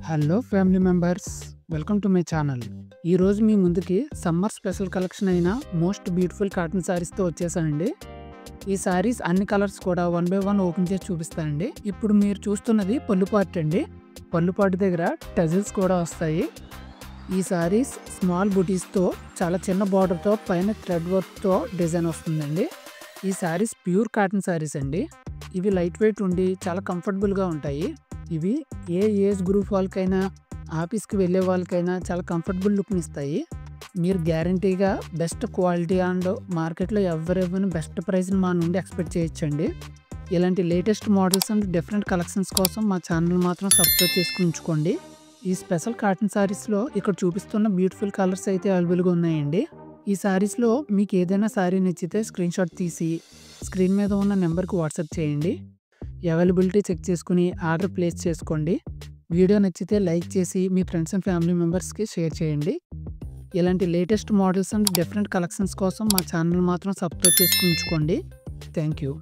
Hello family members, welcome to my channel. ఈరోజు మీ ముందుకి summer special collection అయిన most beautiful cotton శారీస్తో వచ్చేసానండి. ఈ శారీస్ అన్ని కలర్స్ కూడా 1 by 1 ఓపెన్ చేసి చూపిస్తానండి. ఇప్పుడు మీరు చూస్తున్నది పళ్ళు పార్ట్ అండి. పళ్ళు పార్ట్ దగ్గర టజిల్స్ కూడా వస్తాయి. ఈ శారీస్ స్మాల్ బుటీస్తో చాలా చిన్న బార్డర్తో పైన థ్రెడ్ వర్క్తో డిజైన్ వస్తుందండి. ఈ శారీస్ ప్యూర్ కాటన్ శారీస్ అండి. ఇవి లైట్ వెయిట్ ఉండి చాలా కంఫర్టబుల్గా ఉంటాయి. ఇవి ఏ ఏజ్ గ్రూప్ వాళ్ళకైనా, ఆఫీస్కి వెళ్ళే వాళ్ళకైనా చాలా కంఫర్టబుల్ లుక్ని ఇస్తాయి. మీరు గ్యారంటీగా బెస్ట్ క్వాలిటీ అండ్ మార్కెట్లో ఎవరెవరిని బెస్ట్ ప్రైస్ని మా నుండి ఎక్స్పెక్ట్ చేయొచ్చండి. ఇలాంటి latest models and different collections కోసం మా ఛానల్ మాత్రం సబ్స్క్రైబ్ చేసుకుని ఉంచుకోండి. ఈ స్పెషల్ కాటన్ శారీస్లో ఇక్కడ చూపిస్తున్న బ్యూటిఫుల్ కలర్స్ అయితే అవైలబుల్గా ఉన్నాయండి. ఈ శారీస్లో మీకు ఏదైనా శారీ నచ్చితే స్క్రీన్ షాట్ తీసి స్క్రీన్ మీద ఉన్న నెంబర్కి వాట్సాప్ చేయండి. అవైలబిలిటీ చెక్ చేసుకుని ఆర్డర్ ప్లేస్ చేసుకోండి. వీడియో నచ్చితే లైక్ చేసి మీ ఫ్రెండ్స్ అండ్ ఫ్యామిలీ మెంబర్స్కి షేర్ చేయండి. ఇలాంటి latest models and different collections కోసం మా ఛానల్ మాత్రం సబ్స్క్రైబ్ చేసుకుని ఉంచుకోండి. Thank you.